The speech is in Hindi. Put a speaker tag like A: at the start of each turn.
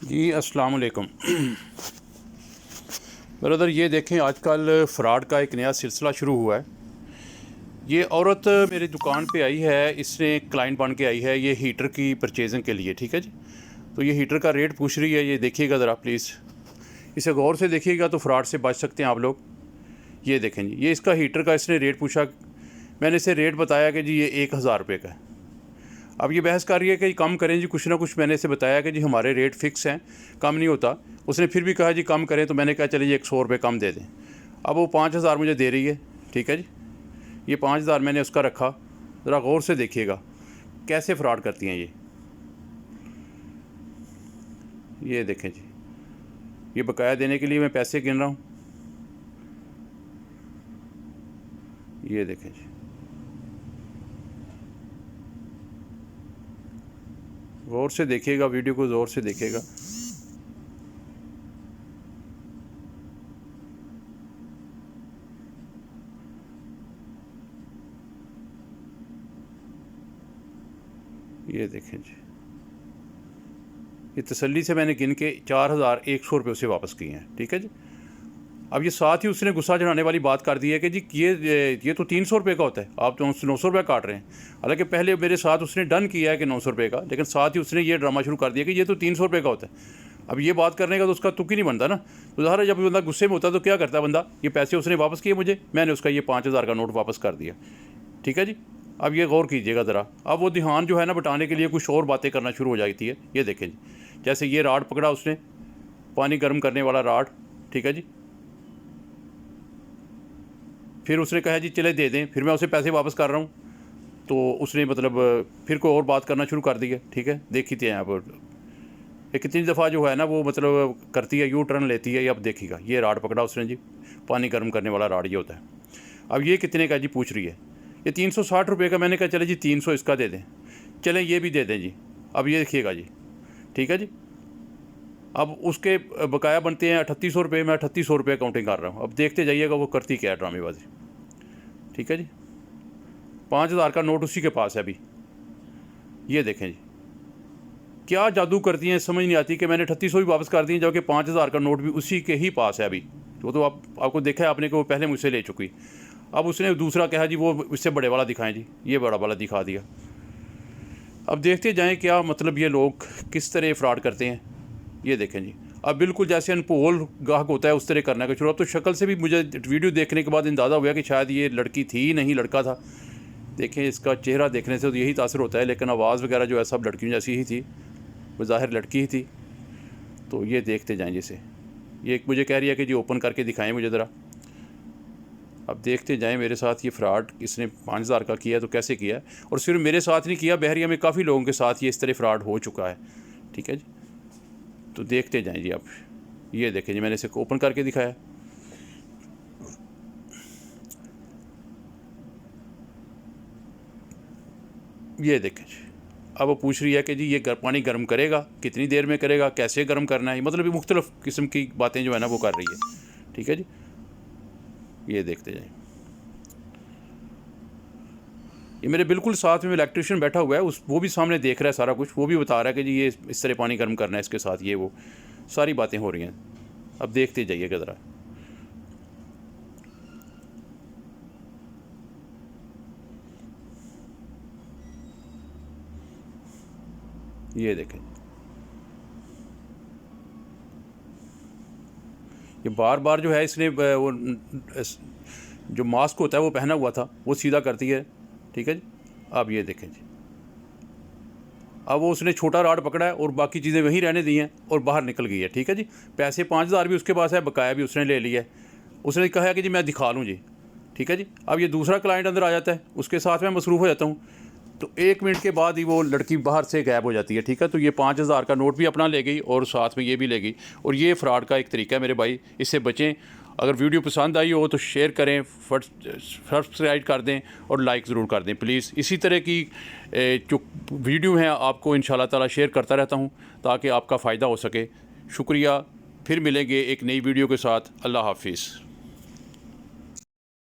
A: जी अस्सलाम वालेकुम ब्रदर, ये देखें आजकल फ़्रॉड का एक नया सिलसिला शुरू हुआ है। ये औरत मेरी दुकान पे आई है, इसने क्लाइंट बन के आई है ये हीटर की परचेजिंग के लिए। ठीक है जी, तो ये हीटर का रेट पूछ रही है। ये देखिएगा ज़रा प्लीज़, इसे गौर से देखिएगा तो फ़्रॉड से बच सकते हैं आप लोग। ये देखें जी, ये इसका हीटर का इसने रेट पूछा। मैंने इसे रेट बताया कि जी ये 1000 रुपये का है। अब ये बहस कर रही है कि कम करें जी, कुछ ना कुछ। मैंने इसे बताया कि जी हमारे रेट फ़िक्स हैं, कम नहीं होता। उसने फिर भी कहा जी कम करें, तो मैंने कहा चलिए 100 रुपये कम दे दें। अब वो 5000 मुझे दे रही है। ठीक है जी, ये 5000 मैंने उसका रखा। ज़रा गौर से देखिएगा कैसे फ़्रॉड करती हैं ये देखें जी, ये बकाया देने के लिए मैं पैसे गिन रहा हूँ। ये देखें जी, गौर से देखिएगा, वीडियो को ज़ोर से देखिएगा। ये देखें जी, ये तसल्ली से मैंने गिन के 4100 रुपये उसे वापस किए हैं। ठीक है जी, अब ये साथ ही उसने गुस्सा चढ़ाने वाली बात कर दी है कि जी ये तो 300 रुपये का होता है, आप तो 900 रुपये काट रहे हैं। हालांकि पहले मेरे साथ उसने डन किया है कि 900 रुपये का, लेकिन साथ ही उसने ये ड्रामा शुरू कर दिया कि ये तो 300 रुपये का होता है। अब ये बात करने का तो उसका तुक ही नहीं बनता ना। तो ज़ाहिर है जब बंदा गुस्से में होता है तो क्या करता है बंदा, ये पैसे उसने वापस किए मुझे, मैंने उसका ये 5000 का नोट वापस कर दिया। ठीक है जी, अब ये गौर कीजिएगा ज़रा। अब वो ध्यान जो है ना बटाने के लिए कुछ और बातें करना शुरू हो जाती है। ये देखें जी, जैसे ये राड पकड़ा उसने, पानी गर्म करने वाला राड। ठीक है जी, फिर उसने कहा जी चले दे दें, फिर मैं उसे पैसे वापस कर रहा हूँ, तो उसने मतलब फिर कोई और बात करना शुरू कर दी है। ठीक है, देखी थे यहाँ पर ये कितनी दफ़ा जो है ना वो मतलब करती है, यू टर्न लेती है। ये अब देखिएगा, ये राड पकड़ा उसने जी, पानी गर्म करने वाला राड ये होता है। अब ये कितने का जी पूछ रही है, ये 360 रुपये का। मैंने कहा चले जी 300 इसका दे दें, चलें ये भी दे दें जी। अब ये देखिएगा जी, ठीक है जी, अब उसके बकाया बनते हैं 3800 रुपये। मैं 3800 रुपये काउंटिंग कर रहा हूँ। अब देखते जाइएगा वो करती क्या है ड्रामेबाजी। ठीक है जी, 5000 का नोट उसी के पास है अभी। ये देखें जी, क्या जादू करती हैं, समझ नहीं आती कि मैंने 3800 भी वापस कर दिए, जबकि 5000 का नोट भी उसी के ही पास है अभी। वो तो आपको देखा है आपने कि वो पहले मुझसे ले चुकी। अब उसने दूसरा कहा जी वो इससे बड़े वाला दिखाएं जी, ये बड़ा वाला दिखा दिया। अब देखते जाएं क्या मतलब ये लोग किस तरह फ्रॉड करते हैं। ये देखें जी, अब बिल्कुल जैसे अनपोल गाहक होता है उस तरह करने का शुरू। अब तो शक्ल से भी मुझे वीडियो देखने के बाद अंदाज़ा हुआ कि शायद ये लड़की थी नहीं, लड़का था। देखें इसका चेहरा देखने से तो यही तासर होता है, लेकिन आवाज़ वगैरह जो है सब लड़कियों जैसी ही थी, ज़ाहिर लड़की ही थी। तो ये देखते जाएं जैसे ये मुझे कह रही है कि जी ओपन करके दिखाएं मुझे ज़रा। अब देखते जाएं मेरे साथ ये फ्रॉड इसने 5000 का किया तो कैसे किया। और सिर्फ मेरे साथ नहीं किया, बहरिया में काफ़ी लोगों के साथ ये इस तरह फ्रॉड हो चुका है। ठीक है जी, तो देखते जाएं जी। आप ये देखें जी, मैंने इसे ओपन करके दिखाया। ये देखें जी, अब वो पूछ रही है कि जी ये पानी गर्म करेगा, कितनी देर में करेगा, कैसे गर्म करना है, मतलब ये मुख्तलिफ़ किस्म की बातें जो है ना वो कर रही है। ठीक है जी, ये देखते जाएं। ये मेरे बिल्कुल साथ में इलेक्ट्रिशियन बैठा हुआ है, वो भी सामने देख रहा है सारा कुछ। वो भी बता रहा है कि जी ये इस तरह पानी गर्म करना है, इसके साथ ये वो सारी बातें हो रही हैं। अब देखते जाइएगा ज़रा। ये देखें, ये बार बार जो है इसने वो जो मास्क होता है वो पहना हुआ था वो सीधा करती है। ठीक है जी, अब ये देखें जी, अब वो उसने छोटा राड पकड़ा है और बाकी चीज़ें वहीं रहने दी हैं और बाहर निकल गई है। ठीक है जी, पैसे 5000 भी उसके पास है, बकाया भी उसने ले लिया है। उसने कहा है कि जी मैं दिखा लूँ जी। ठीक है जी, अब ये दूसरा क्लाइंट अंदर आ जाता है, उसके साथ मैं मसरूफ़ हो जाता हूँ, तो 1 मिनट के बाद ही वो लड़की बाहर से गायब हो जाती है। ठीक है, तो ये 5000 का नोट भी अपना ले गई और साथ में ये भी ले गई। और ये फ्रॉड का एक तरीका है मेरे भाई, इससे बचें। अगर वीडियो पसंद आई हो तो शेयर करें, सब्सक्राइब कर दें और लाइक ज़रूर कर दें प्लीज़। इसी तरह की जो वीडियो हैं आपको इंशाल्लाह ताला शेयर करता रहता हूँ ताकि आपका फ़ायदा हो सके। शुक्रिया, फिर मिलेंगे एक नई वीडियो के साथ। अल्लाह हाफिज़।